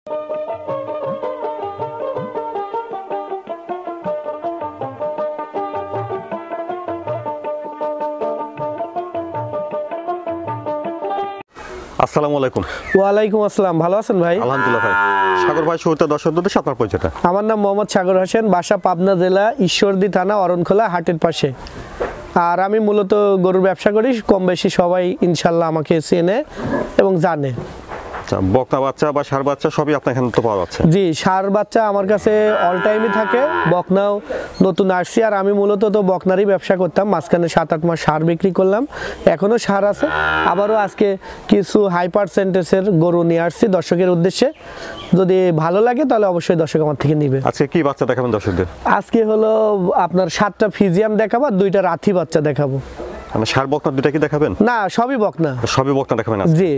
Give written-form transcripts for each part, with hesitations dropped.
আসসালামু আলাইকুম। ওয়ালাইকুম আসসালাম। ভালো আছেন ভাই? আলহামদুলিল্লাহ ভাই। সাগর ভাই, শুরুতে দর্শকদের সাথে আপনার পরিচয়টা। আমার নাম মোহাম্মদ সাগর হোসেন, বাসা পাবনা জেলা ঈশ্বরদী থানা অরণখোলা হাটের পাশে। আর আমি মূলত গরুর ব্যবসা করি, কম বেশি সবাই ইনশাল্লাহ আমাকে চেনে এবং জানে। বকনা বাচ্চা বা ষাঁড় বাচ্চা সবই আপনার এখানে তো পাওয়া যাচ্ছে? জি, ষাঁড় বাচ্চা আমার কাছে অল টাইমই থাকে, বকনাও নতুন আসছি। আর আমি মূলত তো বকনারই ব্যবসা করতাম, মাঝখানে 7-8 মাস ষাঁড় বিক্রি করলাম, এখনও ষাঁড় আছে। আবারও আজকে কিছু হাই পার্সেন্টেজের গরু নিয়ে আসছি দর্শকের উদ্দেশ্যে। যদি ভালো লাগে তাহলে অবশ্যই দর্শক আমার থেকে নিবে। আজকে কি বাচ্চা দেখাবেন দর্শকদের? আজকে হলো আপনার 7টা ফিজিয়াম দেখাবো আর 2টা রাথি বাচ্চা দেখাবো। মানে ষাঁড় বকনা দুটা কি দেখাবেন? না, সবই বকনা। সবই বকনা দেখাবেন? জি,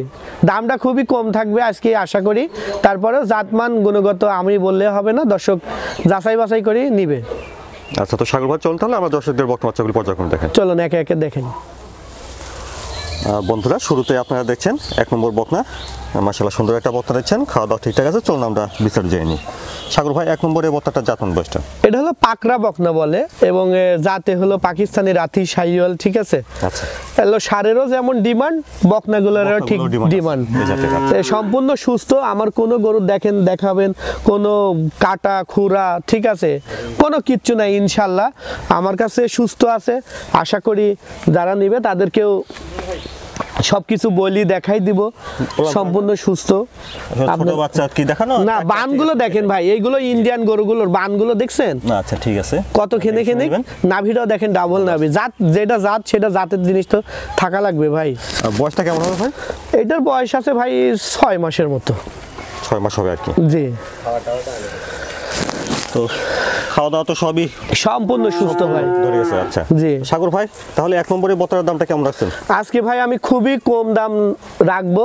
দামটা খুবই কম থাকবে আজকে আশা করি। তারপরেও জাতমান গুণগত আমি বললে হবে না, দর্শক যাচাই বাছাই করে নিবে। আচ্ছা, তো সাগর ভাই চলুন তাহলে আমরা দর্শকদের বকনা বাচ্চাগুলো পর্যায়ক্রমে দেখেন। চলুন একে একে দেখেন। বন্ধুরা, শুরুতে আপনারা দেখছেন 1 নম্বর বকনা। মাশাআল্লাহ সুন্দর একটা বকনা দেখছেন, খাওয়া দাওয়া ঠিকঠাক আছে। চলুন আমরা বিস্তারিত জেনে নিই। সাগর ভাই, 1 নম্বরের বকনাটা জাতমান বয়সটা? এটা হলো পাকড়া বকনা বলে এবং জাতে হলো পাকিস্তানি রাথি শাহিওয়াল, ঠিক আছে? আচ্ছা, এলো ষাঁড়েরও যেমন ডিমান্ড, বকনাগুলোরও ঠিক ডিমান্ড। সম্পূর্ণ সুস্থ, আমার কোনো গরু দেখাবেন কোনো কাটা খুরা, ঠিক আছে, কোনো কিচ্ছু নাই ইনশাল্লাহ। আমার কাছে সুস্থ আছে, আশা করি যারা নিবে তাদেরকেও সবকিছু বলি দেখাই দিব, সম্পূর্ণ সুস্থ। না, বানগুলো দেখেন ভাই, এইগুলো ইন্ডিয়ান গরুগুলোর বানগুলো দেখছেন? আচ্ছা, ঠিক আছে। কত খেনে নাভিটাও দেখেন, ডাবল নাভি। জাত যেটা জাত সেটা জাতের জিনিস তো থাকা লাগবে ভাই। বয়সটা কেমন হবে ভাই? এটার বয়স আছে ভাই 6 মাসের মতো। 6 মাস হবে আর কি। জি। তো খাওয়া দাওয়া তো সবই সম্পূর্ণ সুস্থ ভাই, ধরে গেছে। আচ্ছা জি। সাগর ভাই, তাহলে 1 নম্বরের বকনার দামটা কেমন রাখছেন আজকে ভাই? আমি খুবই কম দাম রাখবো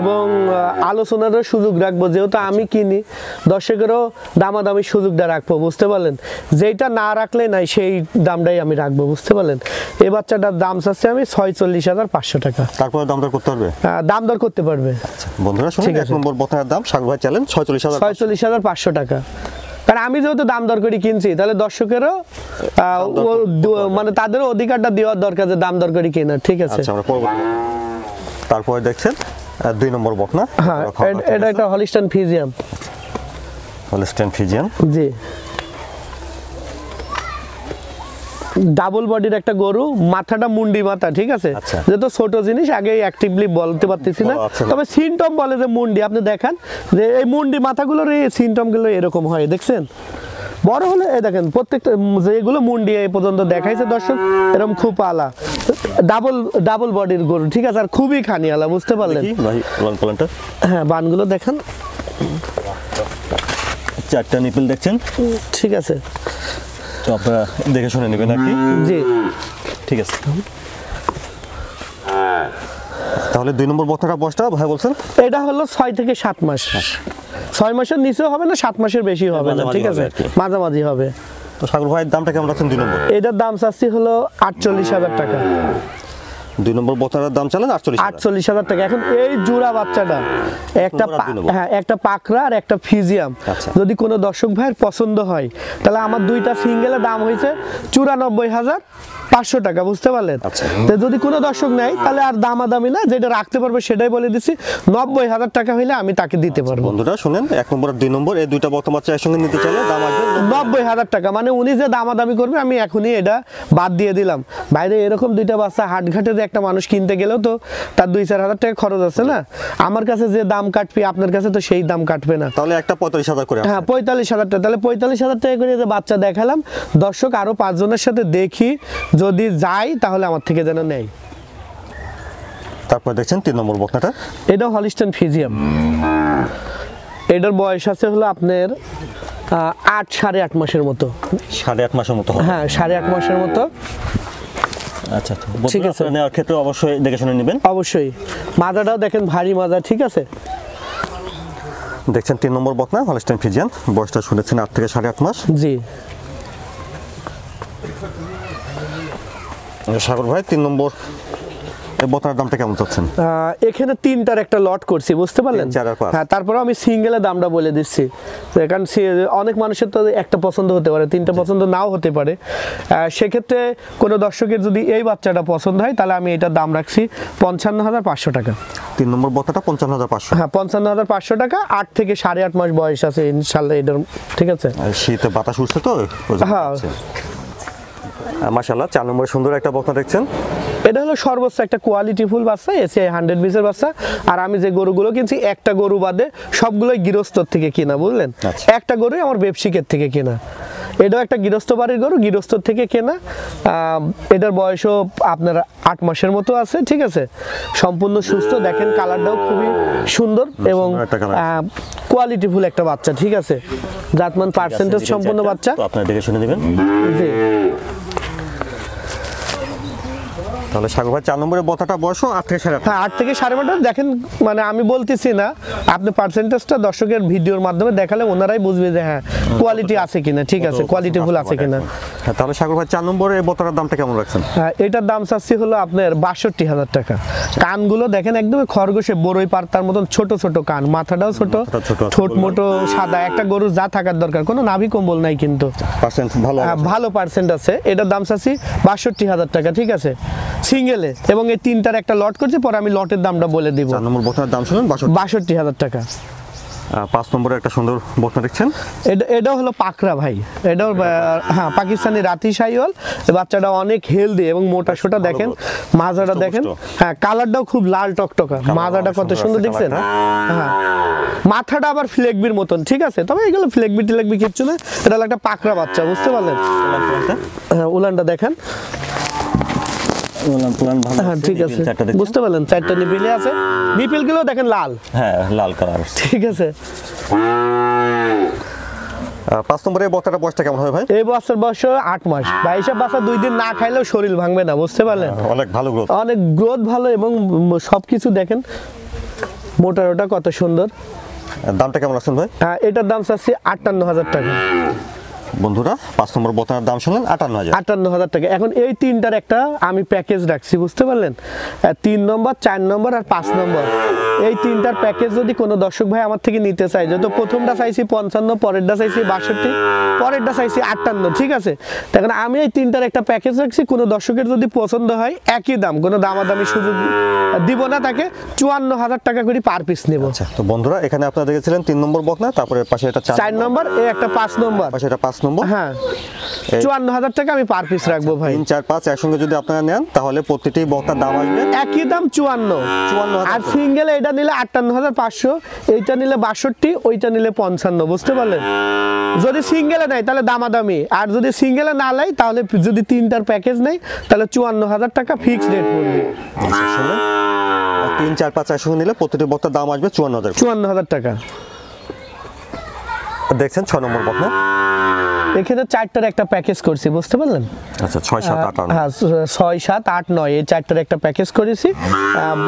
এবং আলোচনারও সুযোগ রাখবো, যেহেতু আমি কিনি, দর্শকেরও দামাদামি সুযোগটা রাখবো, বুঝতে পারলেন? যেটা না রাখলে নাই সেই দামটাই আমি রাখবো, বুঝতে পারলেন? এই বাচ্চাটার দাম চাচ্ছে আমি 46,500 টাকা। তারপরে দাম দর করতে পারবে? দাম দর করতে পারবে। আচ্ছা বন্ধুরা, শুনুন 1 নম্বর বকনার দাম সাগর ভাই চালেন 46,500 টাকা। কারণ আমি যেহেতু দাম দর করে কিনছি, তাহলে দর্শকেরও মানে তাদেরও অধিকারটা দেওয়ার দরকার যে দাম দর করে কেনার, ঠিক আছে? তারপরে দেখছেন 2 নম্বর বকনা। হ্যাঁ, এটা একটা হলিস্টাইন ফিজিয়াম। হলিস্টাইন ফিজিয়ান, জি। ডাবল বডির একটা গরু, মাথাটা মুন্ডি মাথা, ঠিক আছে? যেহেতু ছোট জিনিস আগে অ্যাক্টিভলি বলতে পারতেছি না, তবে সিমটম বলে যে মুন্ডি। আপনি দেখান যে এই মুন্ডি মাথাগুলোর এই সিমটমগুলো এরকম হয়, দেখছেন? বড় হলে এই দেখেন প্রত্যেকটা যেগুলো মুন্ডি এই পর্যন্ত দেখাইছে দর্শক, এরকম খুব আলা ডাবল বডির গরু, ঠিক আছে? আর খুবই খানি আলা, বুঝতে পারলেন? হ্যাঁ, বানগুলো দেখেন, 4টা নিপল দেখছেন, ঠিক আছে? তো আপনারা দেখে শুনে নেবেন আর কি। জি, ঠিক আছে। তাহলে 2 নম্বর বকনাটা বয়সটা ভাই বলছেন? এটা হলো 6 থেকে 7 মাস। 6 মাসের নিচেও হবে না, 7 মাসের বেশি হবে না, ঠিক আছে? মাঝামাঝি হবে। তো সাগর ভাই, দামটা কেমন রাখছেন 2 নম্বর? এটার দাম চাচ্ছি হলো 48,000 টাকা। 2 নম্বর বকনার দাম চালেন 48,000 টাকা। এখন এই জোড়া বাচ্চাটা একটা পাকড়া আর একটা ফিজিয়াম, যদি কোনো দর্শক ভাইয়ের পছন্দ হয়, তাহলে আমার 2টা সিঙ্গেলের দাম হয়েছে 94,500 টাকা, বুঝতে পারলেন? তো যদি কোনো দর্শক নেয় তাহলে আর দামাদামি না, যেটা রাখতে পারবে সেটাই বলে দিচ্ছি, 90,000 টাকা হইলে আমি তাকে দিতে পারবো। বন্ধুরা শুনেন, 1 নম্বর আর 2 নম্বর এই 2টা বকনা বাচ্চা একসঙ্গে নিতে চাইলে দাম আসবে 90,000 টাকা। মানে উনি যে দামাদামি করবে আমি এখনই এটা বাদ দিয়ে দিলাম। বাইরে এরকম 2টা বাচ্চা হাটঘাটে একটা মানুষ কিনতে গেলেও তো তার 2-4 হাজার টাকা খরচ আছে না? আমার কাছে যে দাম কাটবে আপনার কাছে তো সেই দাম কাটবে না। তাহলে একটা 45,000 করে। হ্যাঁ, 45,000 টাকা। তাহলে 45,000 টাকা করে যে বাচ্চা দেখালাম, দর্শক আরো 5 জনের সাথে দেখি, যদি যাই তাহলে আমার থেকে যেন নেয়। তারপর দেখছেন 3 নম্বর বকনাটা। এটা হলিস্টাইন ফিজিয়াম। এটার বয়স আছে হলো আপনার 8.5 মাসের মতো। 8.5 মাসের মতো? হ্যাঁ, 8.5 মাসের মতো। আচ্ছা, ঠিক আছে। নেওয়ার ক্ষেত্রে অবশ্যই দেখে শুনে নেবেন। অবশ্যই। মাজাটাও দেখেন, ভারী মাজা, ঠিক আছে? দেখছেন 3 নম্বর বকনা হলিস্টাইন ফিজিয়ান, বয়সটা শুনেছেন 8 থেকে 8.5 মাস। জি। সাগর ভাই, 3 নম্বর এই বকনার দামটা কেমন চাচ্ছেন? এখানে তিনটার একটা লট করছি, বুঝতে পারলেন? হ্যাঁ, তারপরে আমি সিঙ্গেলের দামটা বলে দিচ্ছি, কারণ অনেক মানুষের তো একটা পছন্দ হতে পারে, তিনটা পছন্দ নাও হতে পারে। সেক্ষেত্রে কোনো দর্শকের যদি এই বাচ্চাটা পছন্দ হয় তাহলে আমি এটার দাম রাখছি 55,500 টাকা। 3 নম্বর বকনাটা 55,500। হ্যাঁ, 55,500 টাকা। 8 থেকে 8.5 মাস বয়স আছে ইনশাল্লাহ এটার, ঠিক আছে? শীতে বাতাস উঠছে তো। হ্যাঁ, মাশাআল্লাহ 4 নম্বরে সুন্দর একটা বকনা দেখছেন। এটা হলো সর্বোচ্চ একটা কোয়ালিটি ফুল বাচ্চা, এসিআই 100 বিসের বাচ্চা। আর আমি যে গরুগুলো কিনছি একটা গরু বাদে সবগুলোই গৃহস্থর থেকে কিনা, বুঝলেন? একটা গরুই আমার ব্যবসায়িকের থেকে কেনা। এটাও একটা গৃহস্থ বাড়ির গরু, গৃহস্থর থেকে কেনা। এটার বয়সও আপনার 8 মাসের মতো আছে, ঠিক আছে? সম্পূর্ণ সুস্থ, দেখেন কালারটাও খুবই সুন্দর এবং কোয়ালিটি ফুল একটা বাচ্চা, ঠিক আছে? জাতমান পার্সেন্টেজ সম্পূর্ণ বাচ্চা, আপনারা দেখে শুনে নেবেন। জি। তাহলে সাগর ভাই 4 নম্বরের বকনাটা বয়স 8 থেকে 8.5। হ্যাঁ, 8 থেকে 8.5 দেখেন, মানে আমি বলতেছি না, আপনি পার্সেন্টেজটা দর্শকের ভিডিওর মাধ্যমে দেখালে ওনারাই বুঝবে যে হ্যাঁ কোয়ালিটি আছে কিনা, ঠিক আছে, কোয়ালিটি ফুল আছে কিনা। হ্যাঁ, তাহলে সাগর ভাই 4 নম্বরে এই বকনার দামটা কেমন রাখছেন? এটার দাম চাচ্ছি হলো আপনার 62,000 টাকা। কানগুলো দেখেন একদমই খরগোশে বড়ই পাতার মতন ছোট ছোট কান, মাথাটাও ছোট, ঠোঁট মোটো সাদা। একটা গরু যা থাকার দরকার, কোনো নাভি কম্বল নাই, কিন্তু পার্সেন্ট ভালো পার্সেন্ট আছে। এটার দাম চাচ্ছি 62,000 টাকা, ঠিক আছে, সিঙ্গেলে। এবং এই তিনটার একটা লট করছে, পরে আমি লটের দামটা বলে দিব। 4 নম্বর বকনার দাম শুনুন 62,000 টাকা। 5 নম্বরে একটা সুন্দর বকনা দেখছেন। এটা হলো পাকড়া ভাই, এটাও হ্যাঁ পাকিস্তানি রাতি শাহিওয়াল। বাচ্চাটা অনেক হেলদি এবং মোটা সোটা, দেখেন মাজাটা দেখেন, হ্যাঁ কালারটাও খুব লাল টকটকা, মাজাটা কত সুন্দর দেখছেন। হ্যাঁ, মাথাটা আবার ফ্লেগবির মতন, ঠিক আছে? তবে এগুলো ফ্লেগবি টিলেগবি কিচ্ছু না, এটা হলো একটা পাকড়া বাচ্চা, বুঝতে পারলেন? হ্যাঁ, উলানটা দেখেন, হ্যাঁ ঠিক আছে, বুঝতে পারলেন? 4টা নিপিল আছে, নিপিল গুলো দেখেন লাল, হ্যাঁ লাল কালার, ঠিক আছে। 5 নম্বরে বকনাটা বয়সটা কেমন হবে ভাই? এই বাচ্চার বয়স 8 মাস। ভাই এসব বাচ্চা 2 দিন না খাইলেও শরীর ভাঙবে না, বুঝতে পারলেন? অনেক ভালো গ্রোথ, অনেক গ্রোথ ভালো এবং সবকিছু দেখেন মোটারোটা কত সুন্দর। দামটা কেমন আছেন ভাই? এটার দাম চাচ্ছি 58,000 টাকা। বন্ধুরা 5 নম্বর বকনার দাম শুনলেন 58,000 টাকা। এখন এই তিনটার একটা আমি প্যাকেজ রাখছি, বুঝতে পারলেন? 3 নম্বর, 4 নম্বর আর 5 নম্বর, এই তিনটার প্যাকেজ যদি কোনো দর্শক ভাই আমার থেকে নিতে চায়, যেহেতু প্রথমটা চাইছি 55, পরেরটা চাইছি 62, পরেরটা চাইছি 58, ঠিক আছে? তখন আমি এই তিনটার একটা প্যাকেজ রাখছি, কোনো দর্শকের যদি পছন্দ হয় একই দাম, কোনো দামাদামি সুযোগ দিব না তাকে, 54,000 টাকা করে পার পিস নেব। আচ্ছা, তো বন্ধুরা এখানে আপনারা দেখেছিলেন 3 নম্বর বকনা, তারপরে পাশে এটা 4 নম্বর, এই একটা 5 নম্বর, পাশে এটা 5 নম্বর। হ্যাঁ, 54,000 টাকা আমি পার পিস রাখবো ভাই। 3, 4, 5 একসঙ্গে যদি আপনারা নেন তাহলে প্রতিটি বকনার দাম আসবে একই দাম 54। আর সিঙ্গেল এটা নিলে 58,500, এইটা নিলে 62, ওইটা নিলে 55, বুঝতে পারলেন? যদি সিঙ্গেলে নেয় তাহলে দামাদামি, আর যদি সিঙ্গেলে না নেয় তাহলে যদি তিনটার প্যাকেজ নেয় তাহলে 54,000 টাকা ফিক্সড রেট পড়বে। 3, 4, 5 একসঙ্গে নিলে প্রতিটি বকনার দাম আসবে 54,000 টাকা। দেখছেন 6 নম্বর বকনা, এখানে 4টার একটা প্যাকেজ করছি, বুঝতে পারলেন? আচ্ছা 6, 7, 8, 9। হ্যাঁ, 6, 7, 8, 9 এই 4টার একটা প্যাকেজ করেছি।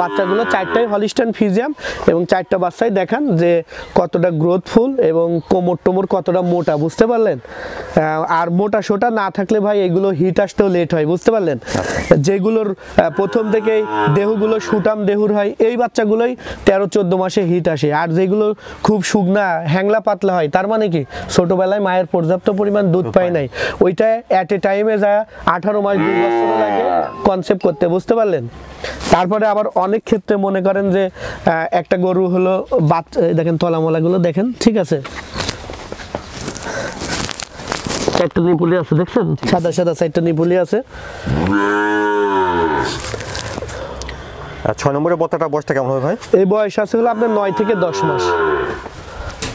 বাচ্চাগুলো 4টাই হলিস্টাইন ফ্রিজিয়ান এবং 4টা বাচ্চাই দেখান যে কতটা গ্রোথফুল এবং কোমর টোমর কতটা মোটা, বুঝতে পারলেন? আর মোটা সোটা না থাকলে ভাই এগুলো হিট আসতেও লেট হয়, বুঝতে পারলেন? যেগুলোর প্রথম থেকেই দেহগুলো সুটাম দেহুর হয়, এই বাচ্চাগুলোই 13-14 মাসে হিট আসে। আর যেগুলো খুব শুকনা হ্যাংলা পাতলা হয়, তার মানে কি ছোটবেলায় মায়ের পর্যাপ্ত পরিমাণ দুধ পায় নাই, ওইটা এট এ টাইমে যা 18 মাস 2 বছর লাগে কনসেপ্ট করতে, বুঝতে পারলেন? তারপরে আবার অনেক ক্ষেত্রে মনে করেন যে একটা গরু হলো বাচ্চা, দেখেন তলামলাগুলো দেখেন, ঠিক আছে? 4টা নিপুলি আছে, দেখছেন সাদা সাদা 4টা নিপুলি আছে। 6 নম্বরের বকনাটার বয়সটা কেমন হবে ভাই? এই বয়স আছে হলো আপনার 9 থেকে 10 মাস।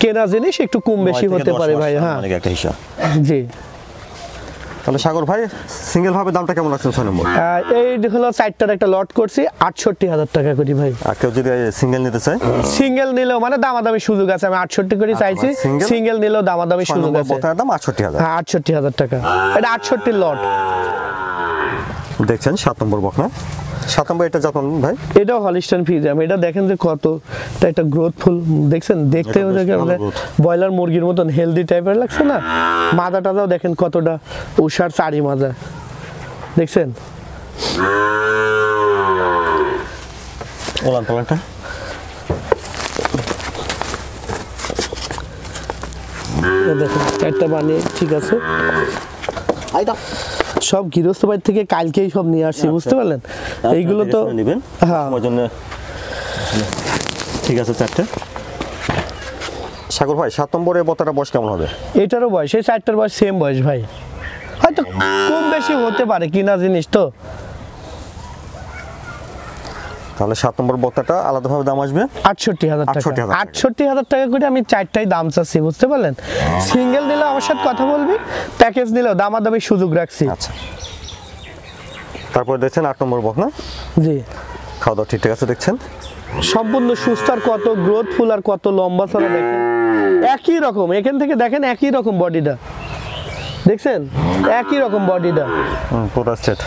কেনা জিনিস একটু কম বেশি হতে পারে ভাই। হ্যাঁ, অনেক একটা হিসাব। জি। তাহলে সাগর ভাই সিঙ্গেল ভাবে দামটা কেমন আছে 6 নম্বর? এই হলো 4টার একটা লট করছি 68,000 টাকা করি ভাই। আর কেউ যদি সিঙ্গেল নিতে চায়? সিঙ্গেল নিলেও মানে দামাদামি সুযোগ আছে, আমি 68 করে চাইছি, সিঙ্গেল নিলেও দামাদামি সুযোগ আছে। বকনার দাম 68,000। হ্যাঁ, 68,000 টাকা। এটা 68 লট। দেখছেন 7 নম্বর বকনা, 7 নম্বর এটা যখন ভাই এটাও হলিস্টাইন ফ্রিজিয়ান। এটা দেখেন যে কতটা একটা গ্রোথফুল, দেখছেন? দেখতেও ব্রয়লার মুরগির মতন হেলদি টাইপের লাগছে না? মাজা টাজাও দেখেন কতটা উষার চারি মাজা, দেখছেন? ওলান পালানটা দেখুন একটা বানিয়ে ঠিক আছে, সব গৃহস্থ বাড়ি থেকে কালকেই সব নিয়ে আসছি, বুঝতে পারলেন? এইগুলো তো নেবেন, হ্যাঁ আমার জন্য ঠিক আছে। 4টে সাগর ভাই 7 নম্বরে বতাটা বয়স কেমন হবে? এটারও বয়স, এই 4টার বয়স সেম বয়স ভাই, হয়তো কম বেশি হতে পারে, কিনা জিনিস তো। তাহলে 7 নম্বর বতাটা আলাদাভাবে দাম আসবে 68,000 টাকা। 68,000 68,000 টাকা করে আমি 4টাই দাম চাচ্ছি, বুঝতে পারলেন? সিঙ্গেল নিলে আমার সাথে কথা বলবি, প্যাকেজ নিলেও দামাদামি সুযোগ রাখছি। আচ্ছা, তারপরে দেখছেন 8 নম্বর বকনা, জি খাওয়া দাওয়া ঠিকঠাক আছে দেখছেন, সম্পূর্ণ সুস্থ, আর কত গ্রোথফুল আর কত লম্বা চড়া দেখেন, একই রকম, এখান থেকে দেখেন একই রকম বডিটা, দেখছেন একই রকম বডিটা, পুরো সেট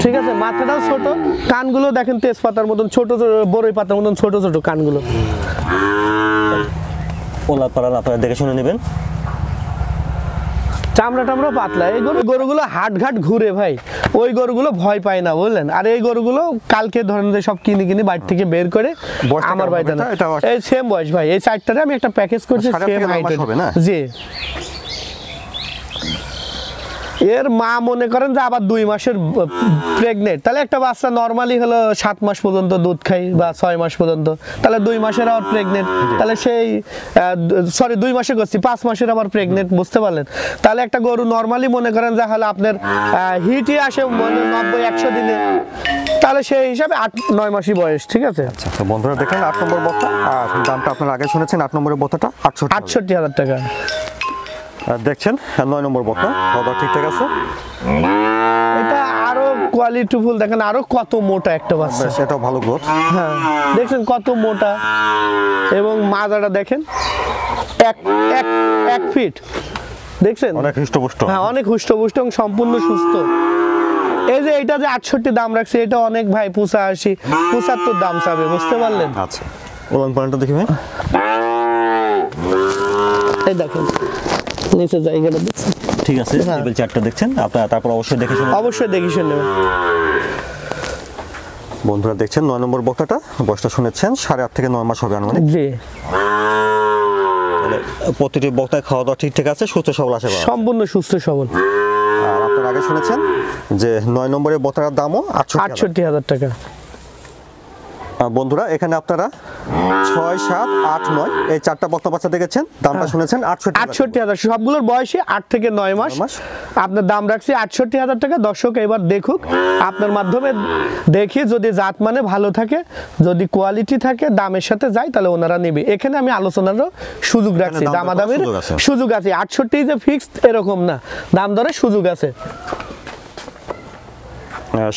ঠিক আছে। মাথাটাও ছোট, কানগুলো দেখেন তেজপাতার মতন ছোট ছোট, বড়ই পাতার মতন ছোট ছোট কানগুলো। ওলা পালান আপনারা দেখে শুনে নেবেন। চামড়া টামড়া পাতলা, এই গরুগুলো হাট ঘাট ঘুরে ভাই, ওই গরুগুলো ভয় পায় না, বুঝলেন? আর এই গরুগুলো কালকে ধরেন যে সব কিনে বাড়ি থেকে বের করে আমার বাড়িতে না, এই সেম বয়স ভাই, এই 4টারে আমি একটা প্যাকেজ করছি সেম হাইটের। জি, এর মা মনে করেন যে আবার 2 মাসের প্রেগনেন্ট, তাহলে একটা বাচ্চা নরমালি হলো 7 মাস পর্যন্ত দুধ খায় বা 6 মাস পর্যন্ত, তাহলে 2 মাসের আবার প্রেগনেন্ট, তাহলে সেই সরি 2 মাসে করছি 5 মাসের আবার প্রেগনেন্ট, বুঝতে পারলেন? তাহলে একটা গরু নরমালি মনে করেন যে হলো আপনার হিটই আসে 90-100 দিনে, তাহলে সেই হিসাবে 8-9 মাসই বয়স, ঠিক আছে। আচ্ছা, তো বন্ধুরা দেখেন 8 নম্বর বকনা, আর দামটা আপনারা আগে শুনেছেন, 8 নম্বরের বকনাটা 68,000 টাকা। দেখছেন 9 নম্বর বকনা, খাওয়া দাওয়া ঠিকঠাক আছে, এটা আরো কোয়ালিটিফুল, দেখেন আরো কত মোটা একটা বাচ্চা, সেটাও ভালো গ্রোথ। হ্যাঁ দেখছেন কত মোটা, এবং মাজাটা দেখেন 1 ফিট, দেখছেন অনেক হৃষ্টপুষ্ট। হ্যাঁ অনেক হুষ্টপুষ্ট এবং সম্পূর্ণ সুস্থ। এই যে এটা যে 68 দাম রাখছে, এটা অনেক ভাই 85 75 দাম চাবে, বুঝতে পারলেন? আচ্ছা, ওলান পালানটা দেখি ভাই, এই দেখেন নিচে জায়গাটা দেখছেন, ঠিক আছে। লেভেল 4টা দেখছেন আপনারা, তারপর অবশ্যই দেখে শুনে অবশ্যই দেখি শুনে। বন্ধুরা দেখছেন 9 নম্বর বকনাটা, বয়সটা শুনেছেন 8.5 থেকে 9 মাস হবে আনুমানিক। জি, তাহলে প্রতিটি বকনায় খাওয়া দাওয়া ঠিকঠাক আছে, সুস্থ সবল আছে, সম্পূর্ণ সুস্থ সবল। আর আপনারা আগে শুনেছেন যে 9 নম্বরের বকনার দামও 68,000 টাকা। বন্ধুরা এখানে আপনারা 6, 7, 8, 9 এই 4টা বকনা বাচ্চা দেখেছেন, দামটা শুনেছেন 68,000, সবগুলোর বয়সে 8 থেকে 9 মাস। আপনার দাম রাখছি 68,000 টাকা। দর্শক এবার দেখুক, আপনার মাধ্যমে দেখি যদি জাত মানে ভালো থাকে, যদি কোয়ালিটি থাকে, দামের সাথে যায়, তাহলে ওনারা নেবে। এখানে আমি আলোচনারও সুযোগ রাখছি, দামাদামির সুযোগ আছে। 68 যে ফিক্সড এরকম না, দাম দরের সুযোগ আছে।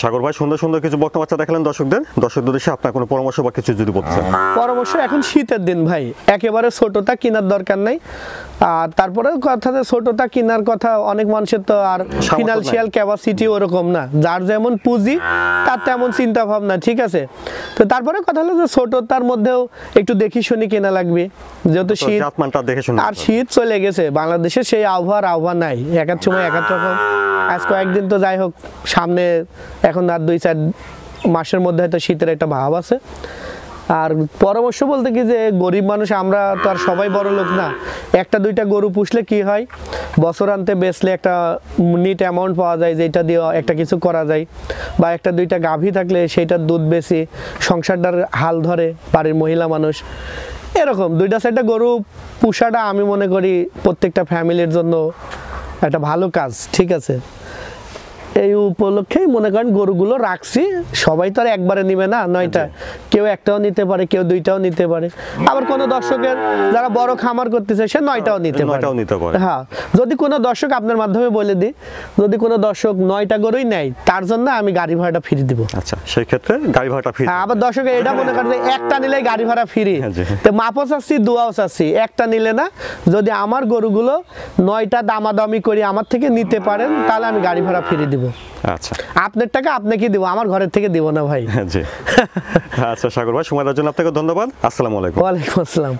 সাগর ভাই সুন্দর সুন্দর কিছু বকনা বাচ্চা দেখালেন দর্শকদের উদ্দেশ্যে আপনার কোনো পরামর্শ বা কিছু যদি বলতে চান? পরামর্শ, এখন শীতের দিন ভাই, একেবারে ছোটটা কেনার দরকার নাই। আর তারপরে কথা, যে ছোটটা কেনার কথা, অনেক মানুষের তো আর ফিনান্সিয়াল ক্যাপাসিটি ওরকম না, যার যেমন পুঁজি তার তেমন চিন্তা ভাবনা, ঠিক আছে। তো তারপরে কথা হলো যে ছোটটার মধ্যেও একটু দেখি শুনি কেনা লাগবে, যেহেতু শীত, আর শীত চলে গেছে, বাংলাদেশে সেই আবহাওয়া নাই, এক এক সময় এক এক রকম। আজ কয়েকদিন তো যাই হোক, সামনে এখন আর 2-4 মাসের মধ্যে হয়তো শীতের একটা ভাব আছে। আর পরামর্শ বলতে কি, যে গরিব মানুষ আমরা তো আর সবাই বড় লোক না, 1-2টা গরু পুষলে কি হয়, বছরান্তে বেচলে একটা নিট অ্যামাউন্ট পাওয়া যায়, যেটা দিয়ে একটা কিছু করা যায়, বা 1-2টা গাভী থাকলে সেইটার দুধ বেশি সংসারটার হাল ধরে বাড়ির মহিলা মানুষ। এরকম 2-4টা গরু পুষাটা আমি মনে করি প্রত্যেকটা ফ্যামিলির জন্য একটা ভালো কাজ, ঠিক আছে। এই উপলক্ষেই মনে করেন গরুগুলো রাখছি। সবাই তো আর একবারে নিবে না 9টা, কেউ একটাও নিতে পারে, কেউ 2টাও নিতে পারে। আবার কোনো দর্শকের যারা বড় খামার করতেছে, সে 9টাও নিতে পারে। হ্যাঁ, যদি কোনো দর্শক, আপনার মাধ্যমে বলে দিই, যদি কোনো দর্শক 9টা গরুই নেয়, তার জন্য আমি গাড়ি ভাড়াটা ফ্রি দিব। আচ্ছা, সেই ক্ষেত্রে গাড়ি ভাড়াটা ফ্রি। হ্যাঁ, আবার দর্শক এটা মনে করেন যে একটা নিলেই গাড়ি ভাড়া ফ্রি, তো মাপও চাচ্ছি, দোয়াও চাচ্ছি, একটা নিলে না, যদি আমার গরুগুলো 9টা দামাদামি করে আমার থেকে নিতে পারেন, তাহলে আমি গাড়ি ভাড়া ফ্রি দিব। আচ্ছা, আপনার টাকা আপনাকে দিব, আমার ঘরের থেকে দিব না ভাই। জি। আচ্ছা সাগর ভাই, সময় দেওয়ার জন্য আপনাকে ধন্যবাদ। আসসালামু আলাইকুম। ওয়ালাইকুম আসসালাম।